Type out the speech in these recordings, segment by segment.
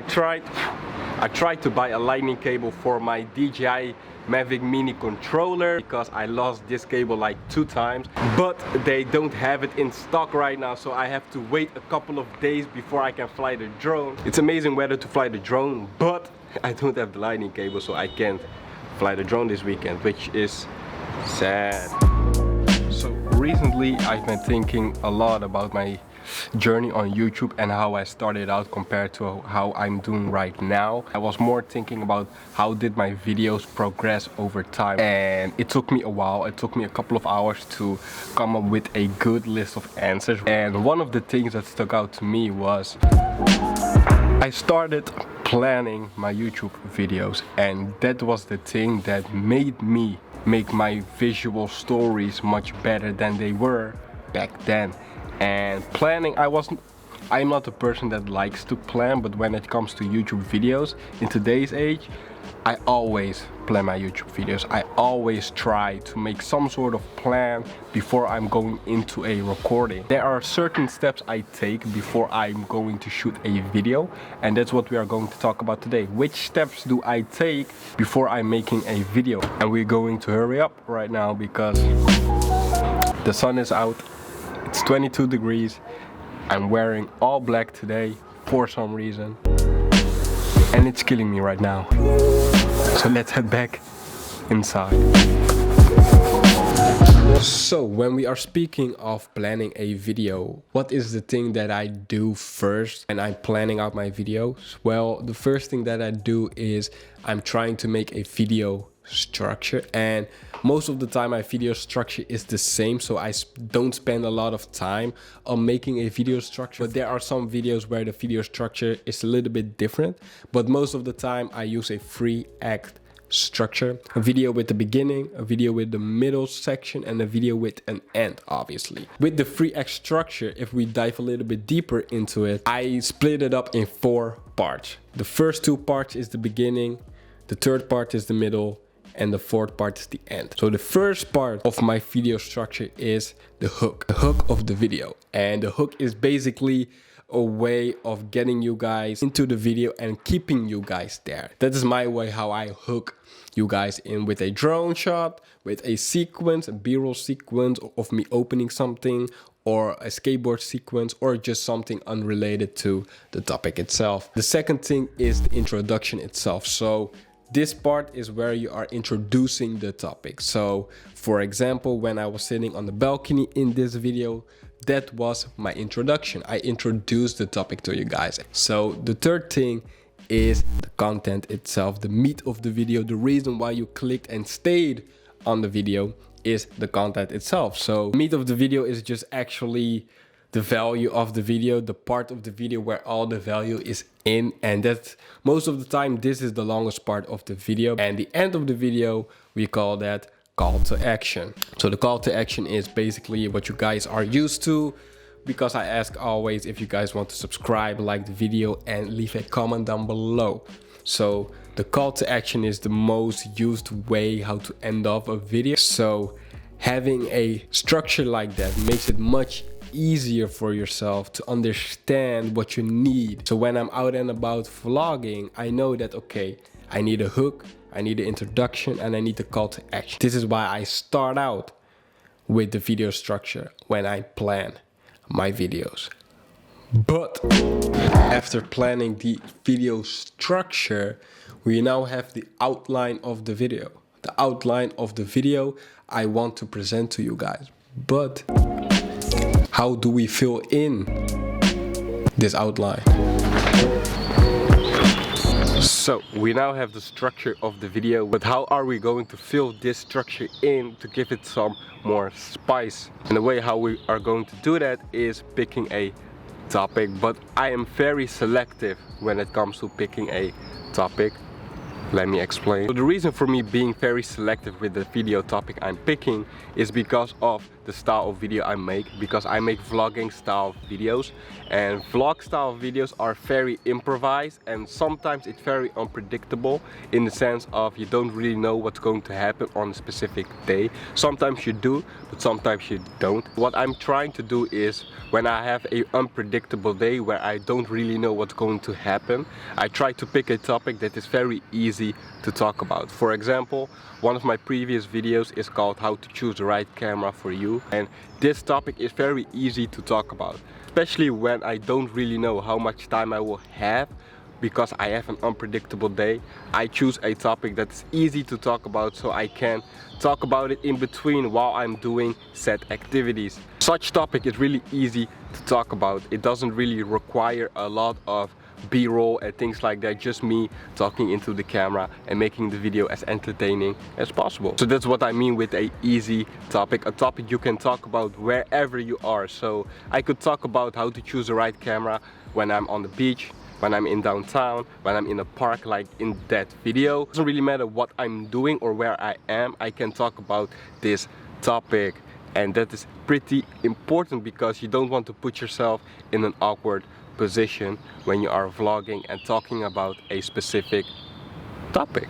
tried to buy a lightning cable for my DJI Mavic Mini controller because I lost this cable like 2 times, but they don't have it in stock right now, so I have to wait a couple of days before I can fly the drone. It's amazing weather to fly the drone, but I don't have the lightning cable, so I can't fly the drone this weekend, which is sad. So recently I've been thinking a lot about my journey on YouTube and how I started out compared to how I'm doing right now. I was more thinking about how did my videos progress over time, and it took me a while. It took me a couple of hours to come up with a good list of answers, and one of the things that stuck out to me was I started planning my YouTube videos, and that was the thing that made me make my visual stories much better than they were back then. And planning, I'm not a person that likes to plan, but when it comes to YouTube videos in today's age, I always plan my YouTube videos. I always try to make some sort of plan before I'm going into a recording. There are certain steps I take before I'm going to shoot a video, and that's what we are going to talk about today. Which steps do I take before I'm making a video? And we're going to hurry up right now because the sun is out. It's 22 degrees. I'm wearing all black today for some reason, and it's killing me right now. So let's head back inside. So when we are speaking of planning a video, what is the thing that I do first when I'm planning out my videos? Well, the first thing that I do is I'm trying to make a video structure, and most of the time my video structure is the same, so I don't spend a lot of time on making a video structure. But there are some videos where the video structure is a little bit different, but most of the time I use a 3-act structure: a video with the beginning, a video with the middle section, and a video with an end, obviously. With the 3-act structure, if we dive a little bit deeper into it, I split it up in 4 parts. The first 2 parts is the beginning, the third part is the middle, and the 4th part is the end. So the first part of my video structure is the hook of the video. And the hook is basically a way of getting you guys into the video and keeping you guys there. That is my way how I hook you guys in with a drone shot, with a sequence, a B-roll sequence of me opening something, or a skateboard sequence, or just something unrelated to the topic itself. The second thing is the introduction itself. So this part is where you are introducing the topic. So for example, when I was sitting on the balcony in this video, that was my introduction. I introduced the topic to you guys. So the third thing is the content itself, the meat of the video. The reason why you clicked and stayed on the video is the content itself. So the meat of the video is just actually the value of the video, the part of the video where all the value is in, and that's most of the time this is the longest part of the video. And the end of the video, we call that call to action. So the call to action is basically what you guys are used to, because I ask always if you guys want to subscribe, like the video, and leave a comment down below. So the call to action is the most used way how to end off a video. So having a structure like that makes it much easier for yourself to understand what you need. So when I'm out and about vlogging, I know that, okay, I need a hook, I need an introduction, and I need the call to action. This is why I start out with the video structure when I plan my videos. But after planning the video structure, we now have the outline of the video. The outline of the video I want to present to you guys. But how do we fill in this outline? So we now have the structure of the video, but how are we going to fill this structure in to give it some more spice? And the way how we are going to do that is picking a topic, but I am very selective when it comes to picking a topic. Let me explain. So the reason for me being very selective with the video topic I'm picking is because of the style of video I make, because I make vlogging style videos, and vlog style videos are very improvised, and sometimes it's very unpredictable in the sense of you don't really know what's going to happen on a specific day. Sometimes you do, but sometimes you don't. What I'm trying to do is, when I have an unpredictable day where I don't really know what's going to happen, I try to pick a topic that is very easy to talk about. For example, one of my previous videos is called How to Choose the Right Camera for You, and this topic is very easy to talk about, especially when I don't really know how much time I will have because I have an unpredictable day. I choose a topic that's easy to talk about so I can talk about it in between while I'm doing set activities. Such topic is really easy to talk about. It doesn't really require a lot of B-roll and things like that, just me talking into the camera and making the video as entertaining as possible. So that's what I mean with a easy topic, a topic you can talk about wherever you are. So I could talk about how to choose the right camera when I'm on the beach, when I'm in downtown, when I'm in a park like in that video. It doesn't really matter what I'm doing or where I am, I can talk about this topic. And that is pretty important because you don't want to put yourself in an awkward position when you are vlogging and talking about a specific topic.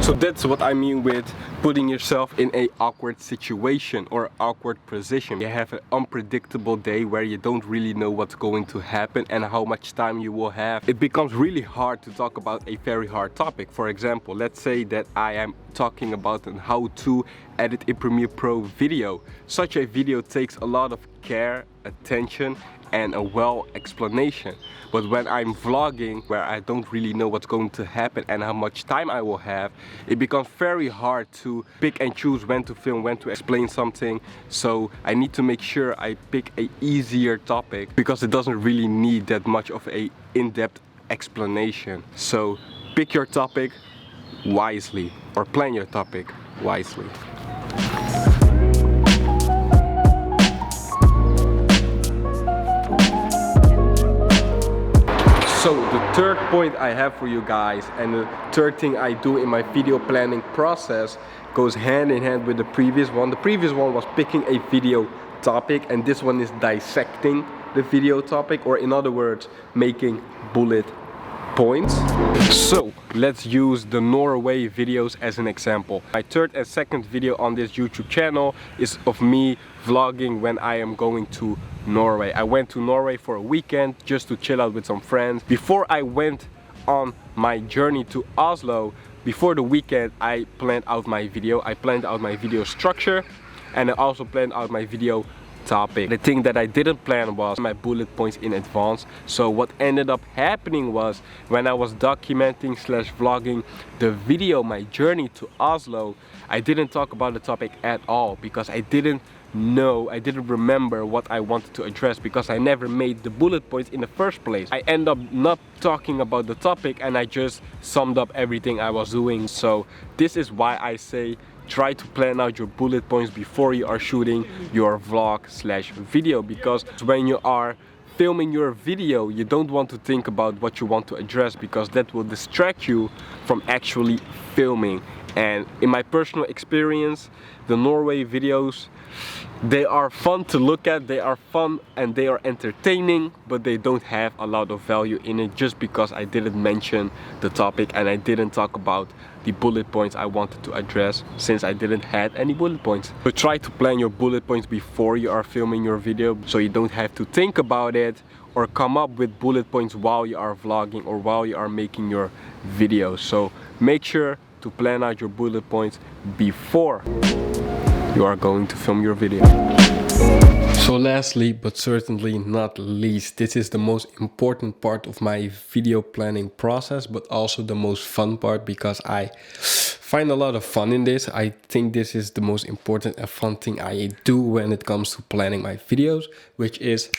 So that's what I mean with putting yourself in an awkward situation or awkward position. You have an unpredictable day where you don't really know what's going to happen and how much time you will have. It becomes really hard to talk about a very hard topic. For example, let's say that I am talking about how to edit a Premiere Pro video. Such a video takes a lot of care, attention, and a well explanation. But when I'm vlogging, where I don't really know what's going to happen and how much time I will have, it becomes very hard to pick and choose when to film, when to explain something. So I need to make sure I pick a easier topic because it doesn't really need that much of a in-depth explanation. So pick your topic wisely, or plan your topic wisely. So the third point I have for you guys, and the third thing I do in my video planning process, goes hand in hand with the previous one. The previous one was picking a video topic, and this one is dissecting the video topic, or in other words, making bullet points. So let's use the Norway videos as an example. My third and second video on this YouTube channel is of me vlogging when I am going to Norway. I went to Norway for a weekend just to chill out with some friends. Before I went on my journey to Oslo, before the weekend, I planned out my video. I planned out my video structure, and I also planned out my video topic. The thing that I didn't plan was my bullet points in advance. So what ended up happening was, when I was documenting slash vlogging the video, my journey to Oslo, I didn't talk about the topic at all because I didn't remember what I wanted to address because I never made the bullet points in the first place. I end up not talking about the topic and I just summed up everything I was doing. So this is why I say try to plan out your bullet points before you are shooting your vlog slash video, because when you are filming your video, you don't want to think about what you want to address because that will distract you from actually filming. And in my personal experience, the Norway videos, they are fun to look at, they are fun and they are entertaining, but they don't have a lot of value in it just because I didn't mention the topic and I didn't talk about the bullet points I wanted to address, since I didn't have any bullet points. So try to plan your bullet points before you are filming your video so you don't have to think about it or come up with bullet points while you are vlogging or while you are making your video. So make sure to plan out your bullet points before you are going to film your video. So lastly, but certainly not least, this is the most important part of my video planning process, but also the most fun part because I find a lot of fun in this. I think this is the most important and fun thing I do when it comes to planning my videos, which is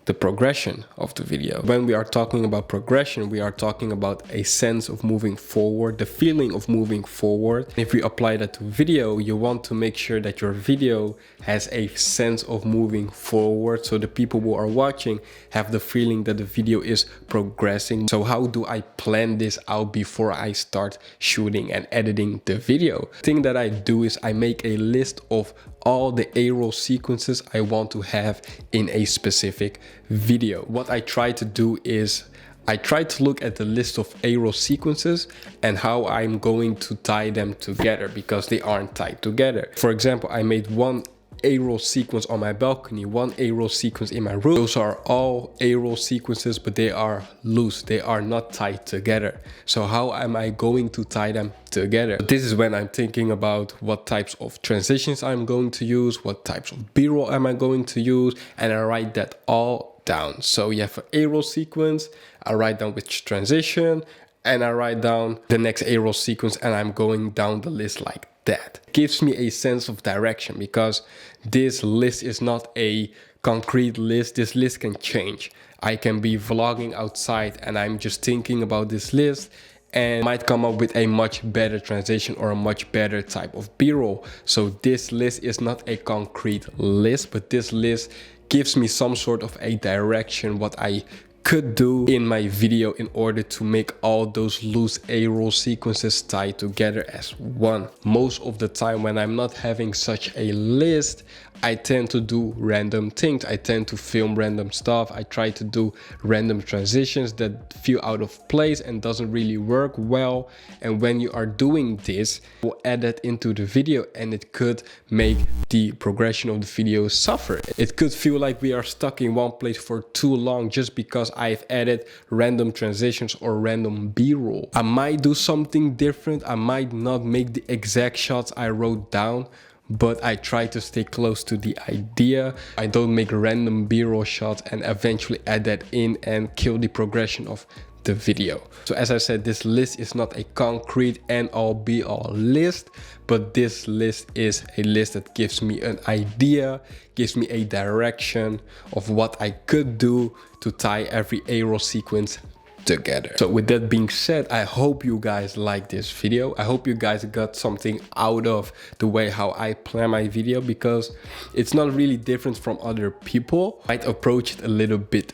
the progression of the video. When we are talking about progression, we are talking about a sense of moving forward, the feeling of moving forward. If we apply that to video, you want to make sure that your video has a sense of moving forward, so the people who are watching have the feeling that the video is progressing. So how do I plan this out before I start shooting and editing the video? The thing that I do is I make a list of all the A-roll sequences I want to have in a specific video. What I try to do is I try to look at the list of A-roll sequences and how I'm going to tie them together, because they aren't tied together. For example, I made one A-roll sequence on my balcony, one A-roll sequence in my room. Those are all A-roll sequences, but they are loose. They are not tied together. So how am I going to tie them together? This is when I'm thinking about what types of transitions I'm going to use, what types of B-roll am I going to use, and I write that all down. So you have an A-roll sequence, I write down which transition, and I write down the next A-roll sequence, and I'm going down the list like that. Gives me a sense of direction, because this list is not a concrete list. This list can change. I can be vlogging outside and I'm just thinking about this list and might come up with a much better transition or a much better type of B-roll. So this list is not a concrete list, but this list gives me some sort of a direction what I could do in my video in order to make all those loose A-roll sequences tie together as one. Most of the time when I'm not having such a list, I tend to do random things. I tend to film random stuff. I try to do random transitions that feel out of place and doesn't really work well. And when you are doing this, we'll add that into the video and it could make the progression of the video suffer. It could feel like we are stuck in one place for too long just because I've added random transitions or random B-roll. I might do something different. I might not make the exact shots I wrote down, but I try to stay close to the idea. I don't make random B-roll shots and eventually add that in and kill the progression of the video. So as I said, this list is not a concrete and all be all list, but this list is a list that gives me an idea, gives me a direction of what I could do to tie every A-roll sequence together. So with that being said, I hope you guys like this video. I hope you guys got something out of the way how I plan my video, because it's not really different from other people. I might approach it a little bit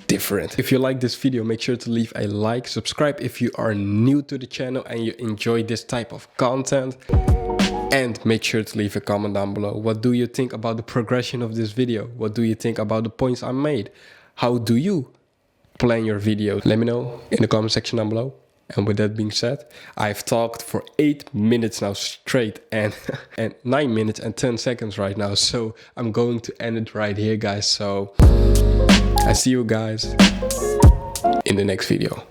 different. If you like this video, make sure to leave a like, subscribe if you are new to the channel and you enjoy this type of content, and make sure to leave a comment down below. What do you think about the progression of this video? What do you think about the points I made? How do you plan your videos? Let me know in the comment section down below. And with that being said, I've talked for 8 minutes now straight and 9 minutes and 10 seconds right now. So I'm going to end it right here, guys. So I see you guys in the next video.